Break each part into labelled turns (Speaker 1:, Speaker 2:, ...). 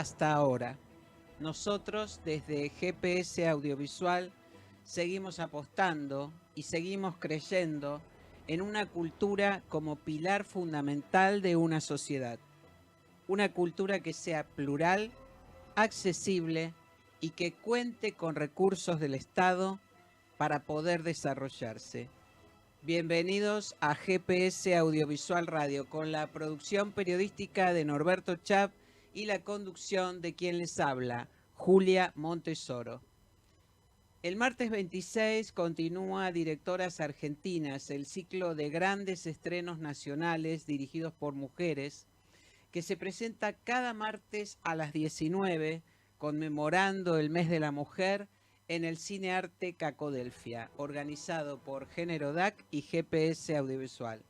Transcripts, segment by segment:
Speaker 1: hasta ahora. Nosotros desde GPS Audiovisual seguimos apostando y seguimos creyendo en una cultura como pilar fundamental de una sociedad. Una cultura que sea plural, accesible y que cuente con recursos del Estado para poder desarrollarse. Bienvenidos a GPS Audiovisual Radio, con la producción periodística de Norberto Chap y la conducción de quien les habla, Julia Montesoro. El martes 26 continúa Directoras Argentinas, el ciclo de grandes estrenos nacionales dirigidos por mujeres, que se presenta cada martes a las 19, conmemorando el Mes de la Mujer, en el Cine Arte Cacodelfia, organizado por Género DAC y GPS Audiovisual.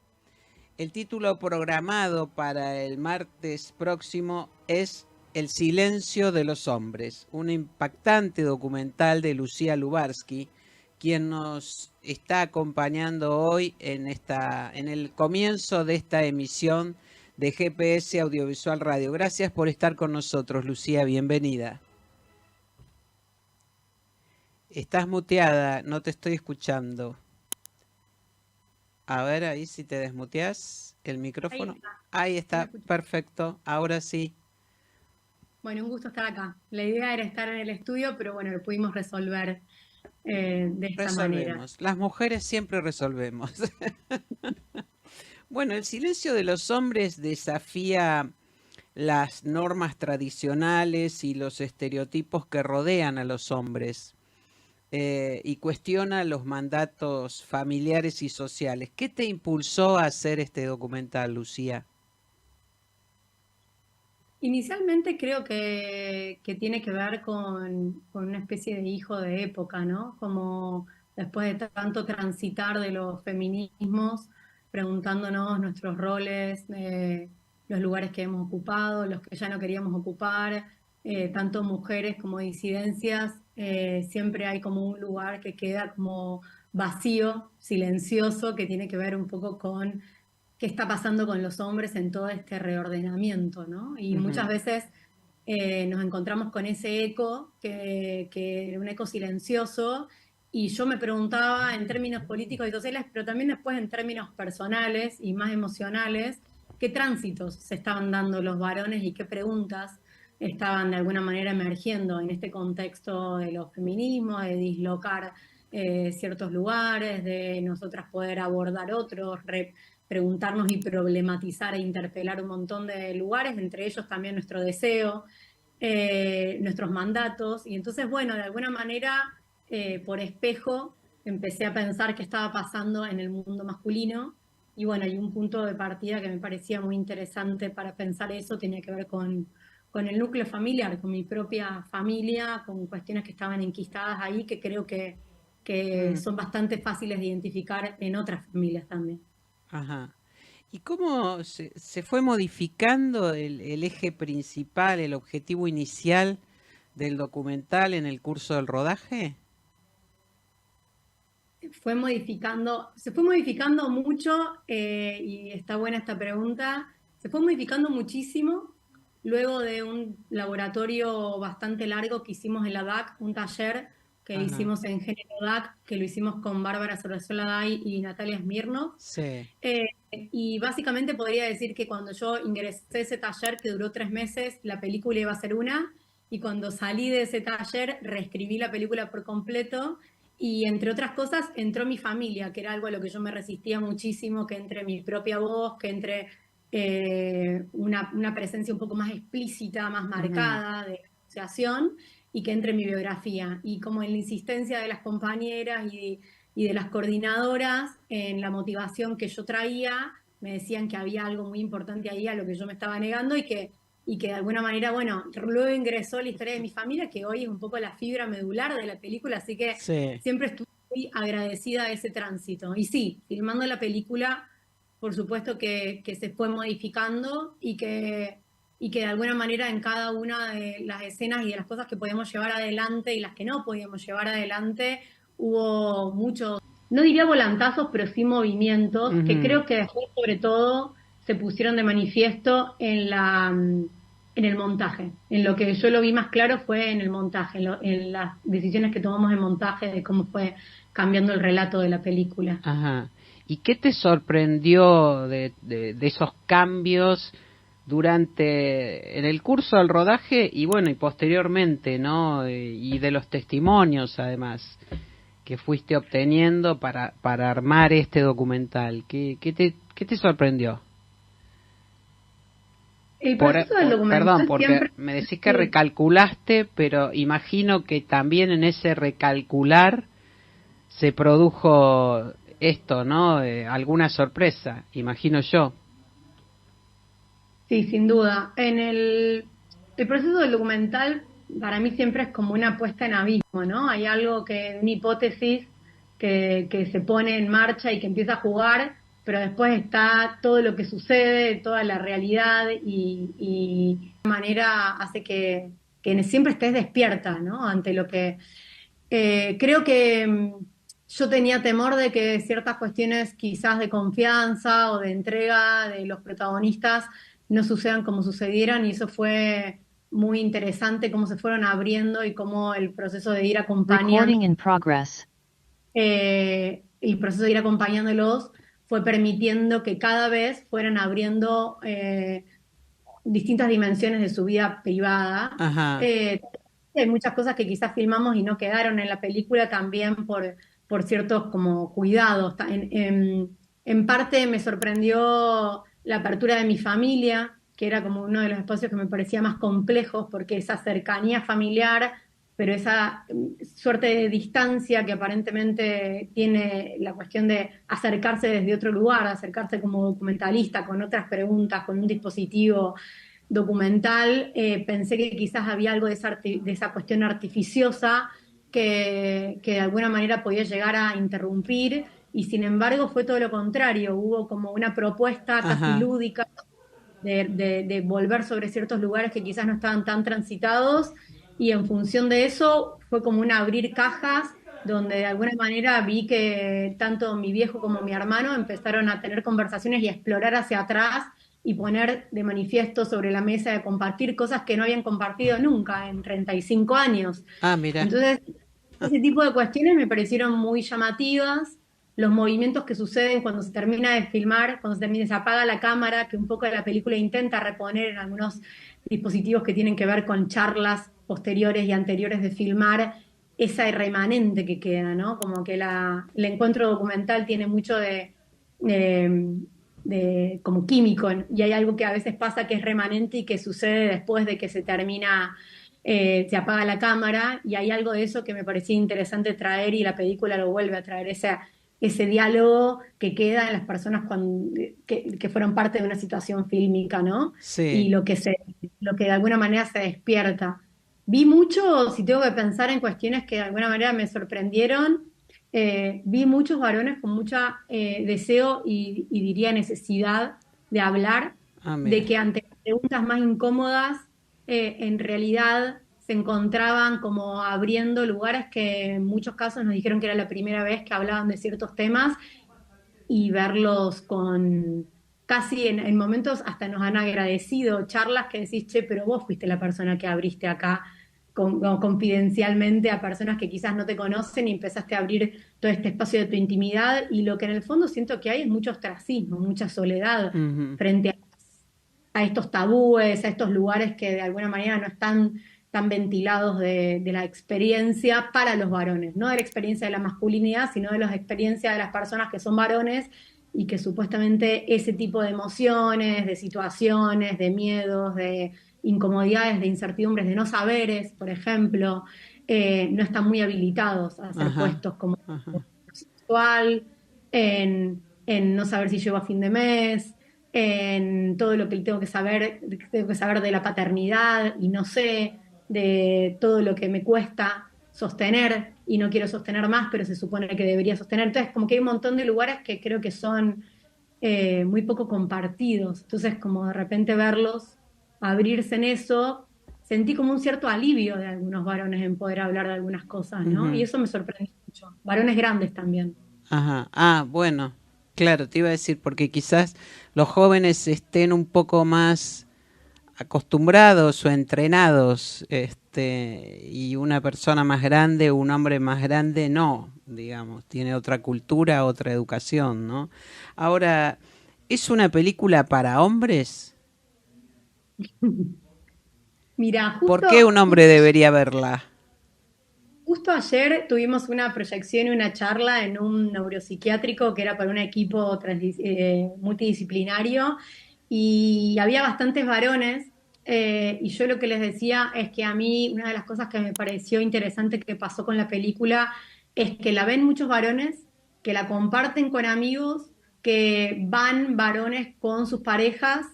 Speaker 1: El título programado para el martes próximo es El silencio de los hombres, un impactante documental de Lucía Lubarsky, quien nos está acompañando hoy en el comienzo de esta emisión de GPS Audiovisual Radio. Gracias por estar con nosotros, Lucía, bienvenida. Estás muteada, no te estoy escuchando. A ver, ahí si te desmuteas el micrófono. Ahí está, perfecto, ahora sí.
Speaker 2: Bueno, un gusto estar acá. La idea era estar en el estudio, pero bueno, lo pudimos resolver de esta manera.
Speaker 1: Las mujeres siempre resolvemos. Bueno, el silencio de los hombres desafía las normas tradicionales y los estereotipos que rodean a los hombres. Y cuestiona los mandatos familiares y sociales. ¿Qué te impulsó a hacer este documental, Lucía?
Speaker 2: Inicialmente creo que tiene que ver con una especie de hijo de época, ¿no? Como después de tanto transitar de los feminismos, preguntándonos nuestros roles, los lugares que hemos ocupado, los que ya no queríamos ocupar, tanto mujeres como disidencias, siempre hay como un lugar que queda como vacío, silencioso, que tiene que ver un poco con qué está pasando con los hombres en todo este reordenamiento, ¿no? Y muchas veces nos encontramos con ese eco, que era un eco silencioso, y yo me preguntaba en términos políticos y sociales, pero también después en términos personales y más emocionales, qué tránsitos se estaban dando los varones y qué preguntas estaban de alguna manera emergiendo en este contexto de los feminismos, de dislocar ciertos lugares, de nosotras poder abordar otros, preguntarnos y problematizar e interpelar un montón de lugares, entre ellos también nuestro deseo, nuestros mandatos. Y entonces, bueno, de alguna manera, por espejo, empecé a pensar qué estaba pasando en el mundo masculino. Y bueno, hay un punto de partida que me parecía muy interesante para pensar eso, tenía que ver con el núcleo familiar, con mi propia familia, con cuestiones que estaban enquistadas ahí, que creo que son bastante fáciles de identificar en otras familias también.
Speaker 1: Ajá. ¿Y cómo se fue modificando el eje principal, el objetivo inicial del documental en el curso del rodaje?
Speaker 2: Se fue modificando mucho, y está buena esta pregunta, se fue modificando muchísimo luego de un laboratorio bastante largo que hicimos en la DAC, un taller que hicimos en Género DAC, que lo hicimos con Bárbara Sorosola Day y Natalia Smirnov.
Speaker 1: Sí.
Speaker 2: Y básicamente podría decir que cuando yo ingresé a ese taller, que duró 3 meses, la película iba a ser una, y cuando salí de ese taller, reescribí la película por completo, y entre otras cosas, entró mi familia, que era algo a lo que yo me resistía muchísimo, que entre mi propia voz, que entre una presencia un poco más explícita, más marcada de asociación, y que entre mi biografía. Y como en la insistencia de las compañeras y de las coordinadoras en la motivación que yo traía, me decían que había algo muy importante ahí a lo que yo me estaba negando y que de alguna manera, bueno, luego ingresó la historia de mi familia, que hoy es un poco la fibra medular de la película, así que siempre estuve muy agradecida a ese tránsito. Y sí, filmando la película, por supuesto que se fue modificando y que de alguna manera en cada una de las escenas y de las cosas que podíamos llevar adelante y las que no podíamos llevar adelante, hubo muchos, no diría volantazos, pero sí movimientos, que creo que después sobre todo se pusieron de manifiesto en en el montaje. En lo que yo lo vi más claro fue en el montaje, en las decisiones que tomamos en montaje de cómo fue cambiando el relato de la película.
Speaker 1: Ajá. ¿Y qué te sorprendió de esos cambios durante, en el curso del rodaje y bueno, y posteriormente, ¿no? Y de los testimonios, además, que fuiste obteniendo para armar este documental? ¿Qué te sorprendió?
Speaker 2: El proceso del
Speaker 1: Perdón,
Speaker 2: documental
Speaker 1: porque
Speaker 2: siempre...
Speaker 1: me decís que recalculaste, pero imagino que también en ese recalcular se produjo esto, ¿no? Alguna sorpresa, imagino yo.
Speaker 2: Sí, sin duda. El proceso del documental para mí siempre es como una puesta en abismo, ¿no? Hay algo una hipótesis que se pone en marcha y que empieza a jugar, pero después está todo lo que sucede, toda la realidad y de manera hace que siempre estés despierta, ¿no? Ante lo que... creo que yo tenía temor de que ciertas cuestiones quizás de confianza o de entrega de los protagonistas no sucedan como sucedieran y eso fue muy interesante cómo se fueron abriendo y cómo el proceso de ir acompañando el proceso de ir acompañándolos fue permitiendo que cada vez fueran abriendo distintas dimensiones de su vida privada.
Speaker 1: Ajá.
Speaker 2: Hay muchas cosas que quizás filmamos y no quedaron en la película también por ciertos como cuidados. En parte me sorprendió la apertura de mi familia, que era como uno de los espacios que me parecía más complejos, porque esa cercanía familiar, pero esa suerte de distancia que aparentemente tiene la cuestión de acercarse desde otro lugar, acercarse como documentalista, con otras preguntas, con un dispositivo documental, pensé que quizás había algo de esa cuestión artificiosa que de alguna manera podía llegar a interrumpir y sin embargo fue todo lo contrario, hubo como una propuesta casi
Speaker 1: Ajá.
Speaker 2: lúdica de volver sobre ciertos lugares que quizás no estaban tan transitados y en función de eso fue como un abrir cajas donde de alguna manera vi que tanto mi viejo como mi hermano empezaron a tener conversaciones y a explorar hacia atrás y poner de manifiesto sobre la mesa de compartir cosas que no habían compartido nunca en 35 años.
Speaker 1: Ah, mira.
Speaker 2: Entonces, ese tipo de cuestiones me parecieron muy llamativas, los movimientos que suceden cuando se termina de filmar, cuando se apaga la cámara, que un poco de la película intenta reponer en algunos dispositivos que tienen que ver con charlas posteriores y anteriores de filmar, esa remanente que queda, ¿no? Como que el encuentro documental tiene mucho como químico, y hay algo que a veces pasa que es remanente y que sucede después de que se termina, se apaga la cámara, y hay algo de eso que me parecía interesante traer y la película lo vuelve a traer, ese diálogo que queda en las personas que fueron parte de una situación fílmica, ¿no? Y
Speaker 1: Sí.
Speaker 2: lo que de alguna manera se despierta. Vi mucho, si tengo que pensar en cuestiones que de alguna manera me sorprendieron, vi muchos varones con mucha deseo y diría necesidad de hablar,
Speaker 1: Ah, mira.
Speaker 2: de que ante preguntas más incómodas, en realidad se encontraban como abriendo lugares que en muchos casos nos dijeron que era la primera vez que hablaban de ciertos temas y verlos con casi en momentos hasta nos han agradecido charlas que decís, che, pero vos fuiste la persona que abriste acá confidencialmente a personas que quizás no te conocen y empezaste a abrir todo este espacio de tu intimidad y lo que en el fondo siento que hay es mucho ostracismo, mucha soledad
Speaker 1: Ujú.
Speaker 2: frente a estos tabúes, a estos lugares que de alguna manera no están tan ventilados de la experiencia para los varones, no de la experiencia de la masculinidad, sino de la experiencia de las personas que son varones y que supuestamente ese tipo de emociones, de situaciones, de miedos, de incomodidades, de incertidumbres, de no saberes, por ejemplo, no están muy habilitados a ser
Speaker 1: Ajá.
Speaker 2: puestos como
Speaker 1: Ajá.
Speaker 2: sexual, en no saber si llego a fin de mes, en todo lo que tengo que saber de la paternidad y no sé, de todo lo que me cuesta sostener y no quiero sostener más, pero se supone que debería sostener. Entonces, como que hay un montón de lugares que creo que son muy poco compartidos. Entonces, como de repente verlos abrirse en eso, sentí como un cierto alivio de algunos varones en poder hablar de algunas cosas, ¿no? Y
Speaker 1: Ujú.
Speaker 2: eso me sorprendió mucho. Varones grandes también.
Speaker 1: Ajá. Ah, bueno. Claro, te iba a decir, porque quizás los jóvenes estén un poco más acostumbrados o entrenados, y una persona más grande, un hombre más grande, no, digamos, tiene otra cultura, otra educación, ¿no? Ahora, ¿es una película para hombres?
Speaker 2: Mira,
Speaker 1: ¿Por qué un hombre debería verla?
Speaker 2: justo ayer tuvimos una proyección y una charla en un neuropsiquiátrico que era para un equipo multidisciplinario y había bastantes varones y yo lo que les decía es que a mí una de las cosas que me pareció interesante que pasó con la película es que la ven muchos varones, que la comparten con amigos, que van varones con sus parejas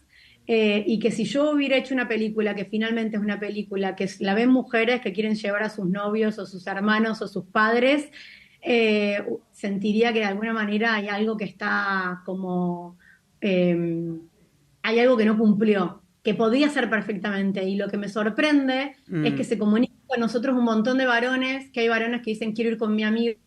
Speaker 2: y que si yo hubiera hecho una película que finalmente es una película que la ven mujeres que quieren llevar a sus novios o sus hermanos o sus padres, sentiría que de alguna manera hay algo que está como, hay algo que no cumplió, que podía ser perfectamente. Y lo que me sorprende es que
Speaker 1: Mm,
Speaker 2: se comunica con nosotros un montón de varones, que hay varones que dicen quiero ir con mi amigo,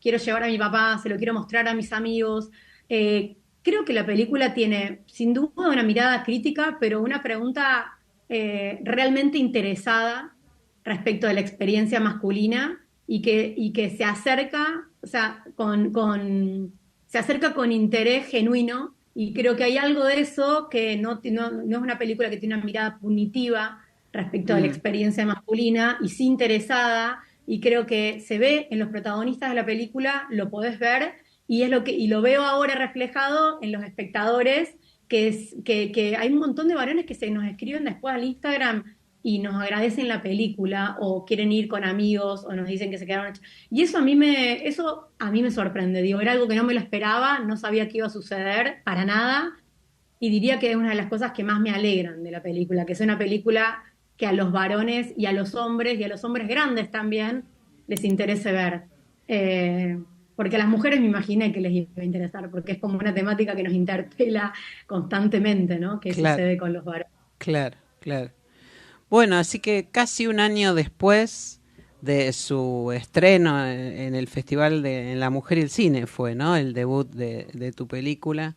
Speaker 2: quiero llevar a mi papá, se lo quiero mostrar a mis amigos. Creo que la película tiene, sin duda, una mirada crítica, pero una pregunta realmente interesada respecto de la experiencia masculina y que se acerca, o sea, se acerca con interés genuino y creo que hay algo de eso que no es una película que tiene una mirada punitiva respecto a la
Speaker 1: mm,
Speaker 2: experiencia masculina y sí interesada y creo que se ve en los protagonistas de la película, lo podés ver y es lo que y lo veo ahora reflejado en los espectadores que hay un montón de varones que se nos escriben después al Instagram y nos agradecen la película o quieren ir con amigos o nos dicen que se quedaron. Y eso a mí me sorprende, digo, era algo que no me lo esperaba, no sabía que iba a suceder para nada y diría que es una de las cosas que más me alegran de la película, que es una película que a los varones y a los hombres grandes también les interese ver. Porque a las mujeres me imaginé que les iba a interesar, porque es como una temática que nos interpela constantemente, ¿no? ¿Qué
Speaker 1: claro,
Speaker 2: sucede con los varones?
Speaker 1: claro, claro. Bueno, así que casi un año después de su estreno en el Festival de en La Mujer y el Cine fue, ¿no? El debut de tu película.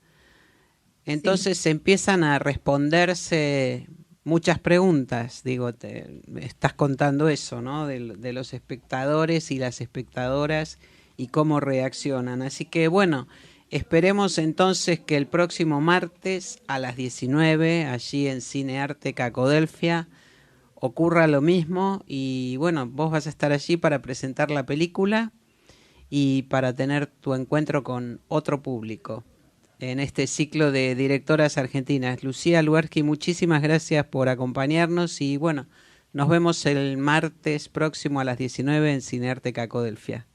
Speaker 2: Sí.
Speaker 1: Entonces empiezan a responderse muchas preguntas, digo, te me estás contando eso, ¿no? De los espectadores y las espectadoras y cómo reaccionan. Así que bueno, esperemos entonces que el próximo martes a las 19, allí en Cinearte Cacodelfia, ocurra lo mismo y bueno, vos vas a estar allí para presentar la película y para tener tu encuentro con otro público en este ciclo de directoras argentinas. Lucía Luarski, muchísimas gracias por acompañarnos y bueno, nos vemos el martes próximo a las 19 en Cinearte Cacodelfia.